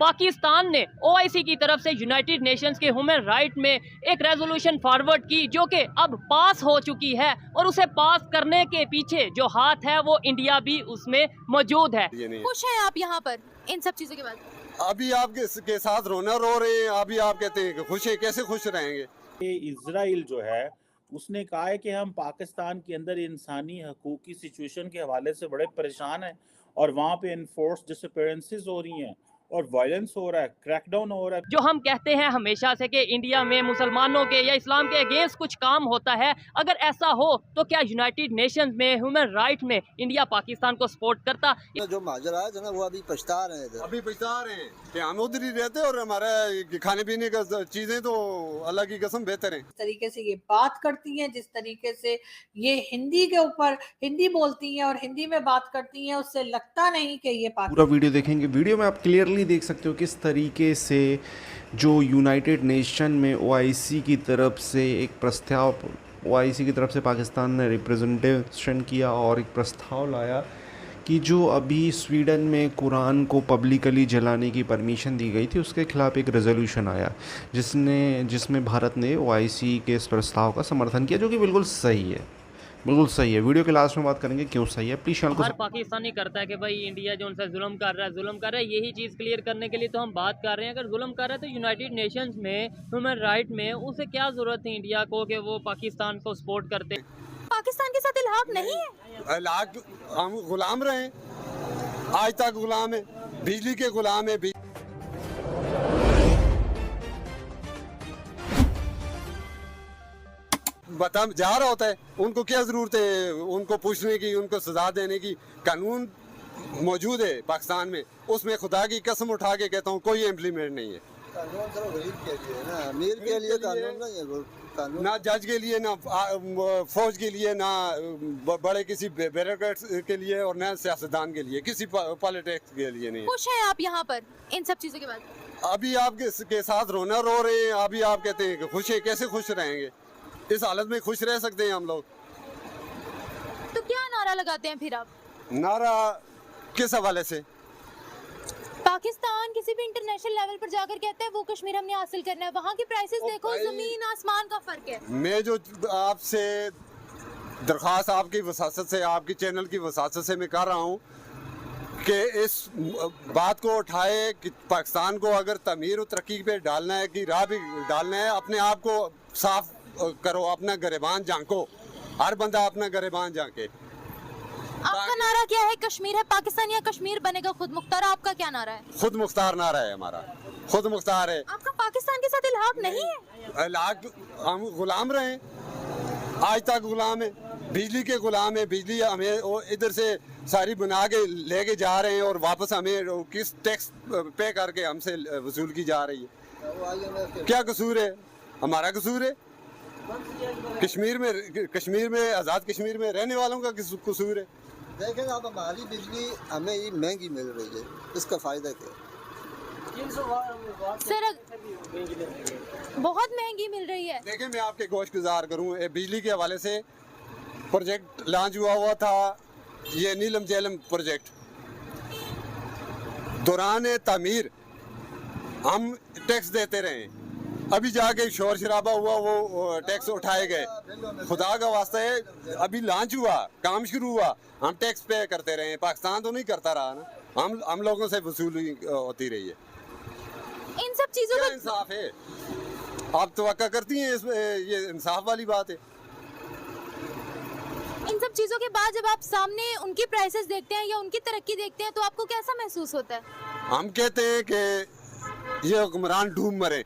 पाकिस्तान ने ओआईसी की तरफ से यूनाइटेड नेशंस के ह्यूमन राइट में एक रेजोल्यूशन फॉरवर्ड की जो कि अब पास हो चुकी है और उसे पास करने के पीछे जो हाथ है वो इंडिया भी उसमें मौजूद है। खुश हैं आप यहाँ पर इन सब चीजों के बाद? अभी आपके साथ रोना रो रहे हैं, अभी आप कहते हैं कि खुश है, कैसे खुश रहेंगे? इजराइल जो है उसने कहा है कि हम पाकिस्तान के अंदर इंसानी हकूक की सिचुएशन के हवाले से बड़े परेशान हैं और वहाँ पे इनफोर्स डिसअपीयरेंसेस हो रही हैं और वायलेंस हो रहा है, क्रैकडाउन हो रहा है। जो हम कहते हैं हमेशा से कि इंडिया में मुसलमानों के या इस्लाम के अगेंस्ट कुछ काम होता है, अगर ऐसा हो तो क्या यूनाइटेड नेशंस में ह्यूमन राइट में इंडिया पाकिस्तान को सपोर्ट करता? जो माजरा है ना वो अभी पछता रहे हैं, अभी पछता रहे हैं कि हम उधर ही रहते और हमारा खाने पीने का चीजें तो अल्लाह की कसम बेहतर है। जिस तरीके से ये बात करती हैं, जिस तरीके से ये हिंदी के ऊपर हिंदी बोलती हैं और हिंदी में बात करती हैं, उससे लगता नहीं कि ये पूरा वीडियो देखेंगे। वीडियो में आप क्लियरली देख सकते हो किस तरीके से जो यूनाइटेड नेशन में ओआईसी की तरफ से एक प्रस्ताव, ओआईसी की तरफ से पाकिस्तान ने रिप्रेजेंटेशन किया और एक प्रस्ताव लाया कि जो अभी स्वीडन में कुरान को पब्लिकली जलाने की परमिशन दी गई थी उसके खिलाफ एक रेजोल्यूशन आया जिसमें भारत ने ओआईसी के इस प्रस्ताव का समर्थन किया, जो कि बिल्कुल सही है, बिल्कुल सही है। वीडियो के लास्ट में बात करेंगे क्यों सही है। प्लीज चैनल को हर पाकिस्तानी करता है कि भाई इंडिया जो उनसे जुल्म कर रहा है, यही चीज़ क्लियर करने के लिए तो हम बात कर रहे हैं। अगर जुल्म कर रहा है तो यूनाइटेड नेशंस में ह्यूमन राइट में उसे क्या ज़रूरत है इंडिया को कि वो पाकिस्तान को सपोर्ट करते? पाकिस्तान के साथ इल्हाक नहीं है। इलाक हम गुलाम रहे, आज तक गुलाम है, बिजली के गुलाम है। बता जा रहा होता है, उनको क्या जरूरत है उनको पूछने की, उनको सजा देने की? कानून मौजूद है पाकिस्तान में, उसमें खुदा की कसम उठा के कहता हूँ कोई इम्प्लीमेंट नहीं है। कानून सिर्फ गरीब के लिए ना, अमीर के लिए कानून नहीं है। कानून ना जज के लिए, ना फौज के लिए, ना बड़े किसी ब्यूरोक्रेट्स के लिए और ना सियासतदान के लिए, किसी पॉलिटिक्स के लिए नहीं है। खुश हैं आप यहाँ पर इन सब चीजों के बाद? अभी आपके साथ रोना रो रहे हैं, अभी आप कहते हैं कि खुश है, कैसे खुश रहेंगे? इस हालत में खुश रह सकते हैं हम लोग? तो क्या नारा लगाते हैं फिर आप? नारा किस हवाले से? पाकिस्तान किसी भी इंटरनेशनल लेवल पर जाकर कहता है वो कश्मीर हमने हासिल करना है, वहाँ की प्राइसेस देखो, जमीन आसमान का फर्क है। मैं जो आपसे दरख्वास्त आपकी वसासत से, आपकी चैनल की वसासत से मैं कर रहा हूँ कि इस बात को उठाए कि पाकिस्तान को अगर तमीर और तरक्की पे डालना है, कि राह भी डालना है, अपने आप को साफ करो, अपना गिरबान झांको, हर बंदा अपना गिरबान झांके। आपका नारा क्या है? कश्मीर है पाकिस्तान या कश्मीर बनेगा खुद मुख्तार? आपका क्या नारा है? खुद मुख्तार नारा है हमारा, खुद मुख्तार है। आपका पाकिस्तान के साथ इल्हाक नहीं है? इलाक हम गुलाम रहे, आज तक गुलाम है, बिजली के गुलाम है। बिजली हमें इधर से सारी बना के लेके जा रहे हैं और वापस हमें किस टैक्स पे करके हमसे वसूल की जा रही है। क्या कसूर है? हमारा कसूर है? कश्मीर में आज़ाद कश्मीर में रहने वालों का कसूर है? देखें आप, हमारी बिजली हमें ये महंगी मिल रही है, इसका फायदा क्या? सर बहुत महंगी मिल रही है। देखें मैं आपके गोश गुजार करूँ, बिजली के हवाले से प्रोजेक्ट लॉन्च हुआ था, ये नीलम झेलम प्रोजेक्ट। दौरान तामीर हम टैक्स देते रहे, अभी जाके शोर शराबा हुआ, वो टैक्स उठाए गए। खुदा का वास्ता है, अभी लॉन्च हुआ, काम शुरू हुआ, हम टैक्स पे करते रहे। पाकिस्तान तो नहीं करता रहा ना, हम लोगों से वसूली होती रही है। इन सब चीजों क्या का इंसाफ है? आप तवक्का करती हैं ये इंसाफ वाली बात है? इन सब चीजों के बाद जब आप सामने उनकी प्राइसेस देखते हैं या उनकी तरक्की देखते हैं तो आपको कैसा महसूस होता है? हम कहते हैं कि ये हुक्मरान डूब मरे,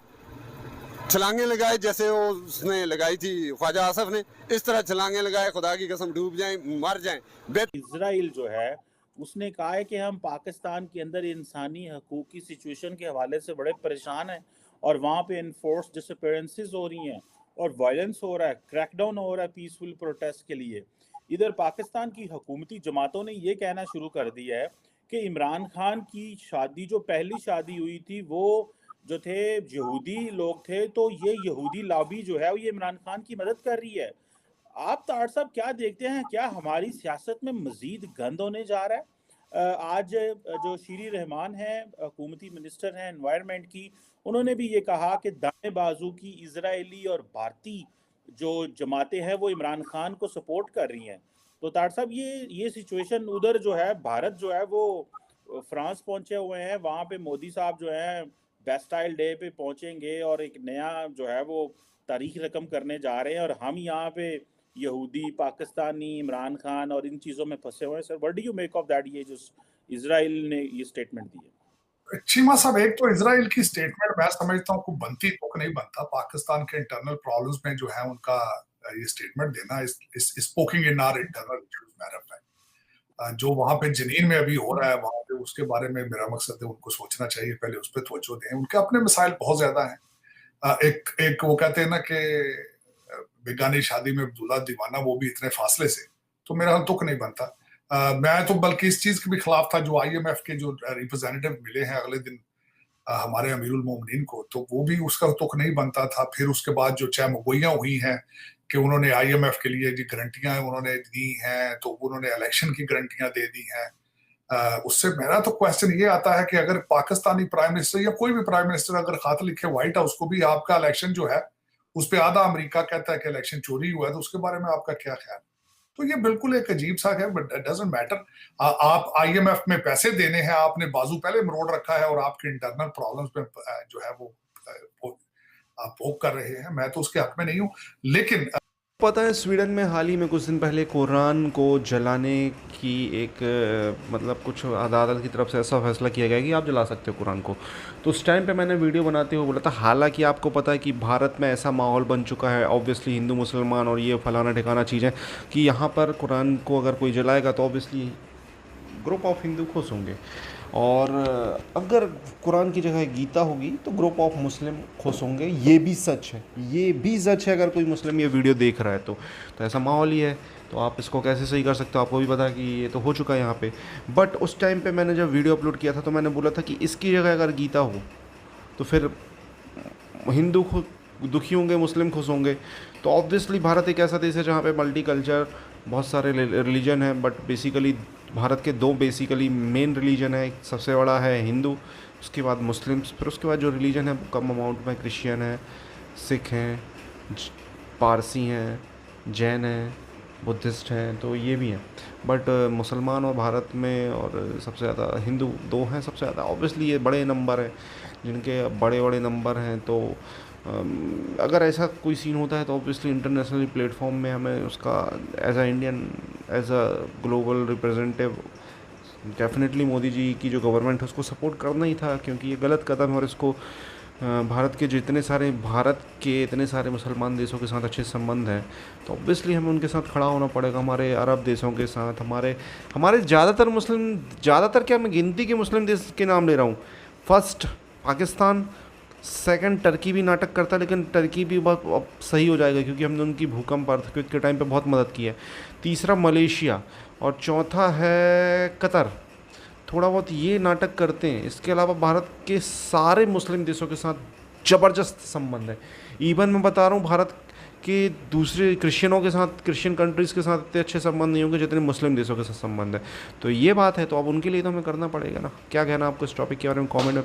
छलांगे लगाए जैसे वो उसने लगाई थी ख्वाजा आसफ ने, इस तरह छलांगे लगाए, खुदा की कसम डूब जाएं, मर जाएं। इजराइल जो है उसने कहा है कि हम पाकिस्तान के अंदर इंसानी हकूक की सिचुएशन के हवाले से बड़े परेशान हैं और वहाँ पे इनफोर्स डिसअपीयरेंसेस हो रही हैं और वायलेंस हो रहा है, क्रैकडाउन हो रहा है पीसफुल प्रोटेस्ट के लिए। इधर पाकिस्तान की हुकूमती जमातों ने ये कहना शुरू कर दिया है कि इमरान खान की शादी, जो पहली शादी हुई थी, वो जो थे यहूदी लोग थे, तो ये यहूदी लॉबी जो है वो ये इमरान खान की मदद कर रही है। आप तार साहब क्या देखते हैं, क्या हमारी सियासत में मजीद गंद होने जा रहा है? आज जो शीरी रहमान है, हुकूमती मिनिस्टर हैं एनवायरनमेंट की, उन्होंने भी ये कहा कि दाएं बाजू की इजरायली और भारतीय जो जमातें हैं वो इमरान खान को सपोर्ट कर रही हैं। तो तार साहब ये सिचुएशन उधर जो है, भारत जो है वो फ्रांस पहुंचे हुए हैं, वहाँ पे मोदी साहब जो है बेस्टाइल डे पे पहुंचेंगे और एक नया जो है वो तारीख रकम करने जा रहे हैं, और हम यहाँ पे यहूदी, पाकिस्तानी, इमरान खान और इन चीज़ों में फंसे हुए हैं। Sir, what do you make of that, ये जो इजराइल ने ये स्टेटमेंट दी है? चीमा साहब, एक तो इजराइल की स्टेटमेंट मैं समझता हूँ कोई बनती तुक नहीं बनता। पाकिस्तान के इंटरनल प्रॉब्लम्स में जो है उनका ये स्टेटमेंट देना इस speaking in our internal issues matter है। जो वहां पे जनीन में अभी हो रहा है वहां पे, उसके बारे में मेरा मकसद है उनको सोचना चाहिए, पहले उस पर तवज्जो दें। उनके अपने मसाइल बहुत ज्यादा हैं। एक वो कहते हैं ना कि बेगानी शादी में दूल्हा दीवाना, वो भी इतने फासले से, तो मेरा तुक नहीं बनता। मैं तो बल्कि इस चीज के भी खिलाफ था जो IMF के जो रिप्रेजेंटेटिव मिले हैं अगले दिन हमारे अमीरुल मोमिनीन को, तो वो भी उसका तुक नहीं बनता था। फिर उसके बाद जो चाहे मुगोइयां हुई हैं कि उन्होंने IMF के लिए जो गारंटियां उन्होंने दी हैं, तो उन्होंने इलेक्शन की गारंटियां दे दी हैं। उससे मेरा तो क्वेश्चन ये आता है कि अगर पाकिस्तानी प्राइम मिनिस्टर या कोई भी प्राइम मिनिस्टर अगर खत लिखे व्हाइट हाउस को भी आपका इलेक्शन जो है उस पर आधा अमेरिका कहता है कि इलेक्शन चोरी हुआ है, तो उसके बारे में आपका क्या ख्याल? तो ये बिल्कुल एक अजीब सा है, बट इट डजंट मैटर। आप IMF में पैसे देने हैं, आपने बाजू पहले मरोड़ रखा है और आपके इंटरनल प्रॉब्लम्स में जो है वो आप भोग कर रहे हैं। मैं तो उसके हक में नहीं हूं, लेकिन पता है स्वीडन में हाल ही में कुछ दिन पहले कुरान को जलाने की एक मतलब कुछ अदालत की तरफ से ऐसा फैसला किया गया कि आप जला सकते हो कुरान को। तो उस टाइम पे मैंने वीडियो बनाते हुए बोला था, हालांकि आपको पता है कि भारत में ऐसा माहौल बन चुका है ऑब्वियसली हिंदू मुसलमान और ये फलाना ठिकाना चीज़ें कि यहाँ पर कुरान को अगर कोई जलाएगा तो ऑब्वियसली ग्रुप ऑफ हिंदू खुश होंगे, और अगर कुरान की जगह गीता होगी तो ग्रुप ऑफ मुस्लिम खुश होंगे। ये भी सच है, ये भी सच है। अगर कोई मुस्लिम ये वीडियो देख रहा है तो ऐसा माहौल ही है। तो आप इसको कैसे सही कर सकते हो? आपको भी पता है कि ये तो हो चुका है यहाँ पे। बट उस टाइम पे मैंने जब वीडियो अपलोड किया था तो मैंने बोला था कि इसकी जगह अगर गीता हो तो फिर हिंदू दुखी होंगे, मुस्लिम खुश होंगे। तो ऑब्वियसली भारत एक ऐसा देश है जहाँ पे मल्टी कल्चर, बहुत सारे रिलीजन हैं, बट बेसिकली भारत के दो बेसिकली मेन रिलीजन है। सबसे बड़ा है हिंदू, उसके बाद मुस्लिम्स, फिर उसके बाद जो रिलीजन है कम अमाउंट में क्रिश्चियन है, सिख हैं, पारसी हैं, जैन हैं, बुद्धिस्ट हैं, तो ये भी हैं। बट मुसलमान और भारत में और सबसे ज़्यादा हिंदू दो हैं सबसे ज़्यादा। ऑब्वियसली ये बड़े नंबर हैं, जिनके बड़े बड़े नंबर हैं। तो अगर ऐसा कोई सीन होता है तो ऑब्वियसली इंटरनेशनल प्लेटफॉर्म में हमें उसका as a Indian, as a global representative definitely Modi ji की जो गवर्नमेंट है उसको सपोर्ट करना ही था, क्योंकि ये गलत कदम है। और इसको भारत के इतने सारे मुसलमान देशों के साथ अच्छे संबंध हैं, तो ऑब्वियसली हमें उनके साथ खड़ा होना पड़ेगा। हमारे अरब देशों के साथ, हमारे ज़्यादातर क्या, मैं गिनती के मुस्लिम देश के नाम ले रहा हूँ। फर्स्ट पाकिस्तान, सेकंड टर्की भी नाटक करता है, लेकिन टर्की भी बहुत अब सही हो जाएगा क्योंकि हमने उनकी भूकंप अर्थक्वेक के टाइम पे बहुत मदद की है। तीसरा मलेशिया, और चौथा है कतर। थोड़ा बहुत ये नाटक करते हैं। इसके अलावा भारत के सारे मुस्लिम देशों के साथ ज़बरदस्त संबंध है। इवन मैं बता रहा हूँ, भारत के दूसरे क्रिश्चियनों के साथ, क्रिश्चियन कंट्रीज़ के साथ इतने अच्छे संबंध नहीं होंगे जितने मुस्लिम देशों के साथ संबंध है। तो ये बात है, तो अब उनके लिए तो हमें करना पड़ेगा ना। क्या कहना आपको इस टॉपिक के बारे में? कमेंट में